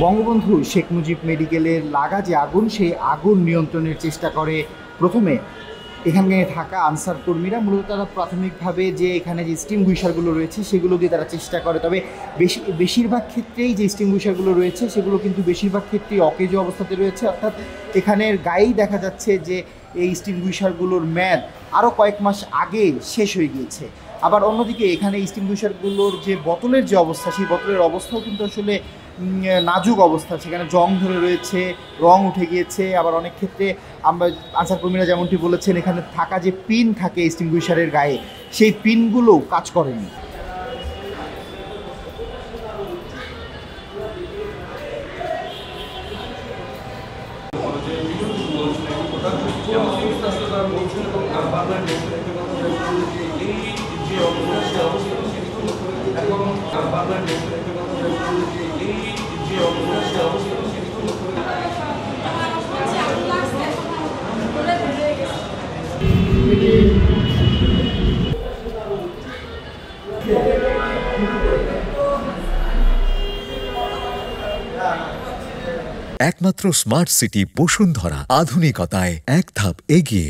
বঙ্গবন্ধু শেখ মুজিব মেডিকেলের লাগা যে আগুন, সেই আগুন নিয়ন্ত্রণের চেষ্টা করে প্রথমে এখানে থাকা আনসার কর্মীরা। মূলত তারা প্রাথমিকভাবে যে এখানে যে এক্সটিংগুইশারগুলো রয়েছে সেগুলো দিয়ে তারা চেষ্টা করে, তবে বেশিরভাগ ক্ষেত্রেই যে এক্সটিংগুইশারগুলো রয়েছে সেগুলো কিন্তু বেশিরভাগ ক্ষেত্রেই অকেজো অবস্থাতে রয়েছে। অর্থাৎ এখানের গায়েই দেখা যাচ্ছে যে এই এক্সটিংগুইশারগুলোর মেয়াদ আরও কয়েক মাস আগে শেষ হয়ে গিয়েছে। আবার অন্যদিকে এখানে এক্সটিংগুইশারগুলোর যে বোতলের যে অবস্থা, সেই বোতলের অবস্থাও কিন্তু আসলে নাজুক অবস্থা। সেখানে জং ধরে রয়েছে, রং উঠে গিয়েছে। আবার অনেক ক্ষেত্রে আমরা আনসার কর্মীরা যেমনটি বলেছেন, এখানে থাকা যে পিন থাকে এক্সটিংগুইশারের গায়ে, সেই পিনগুলোও কাজ করেনি। একমাত্র স্মার্ট সিটি বসুন্ধরা, আধুনিকতায় এক ধাপ এগিয়ে।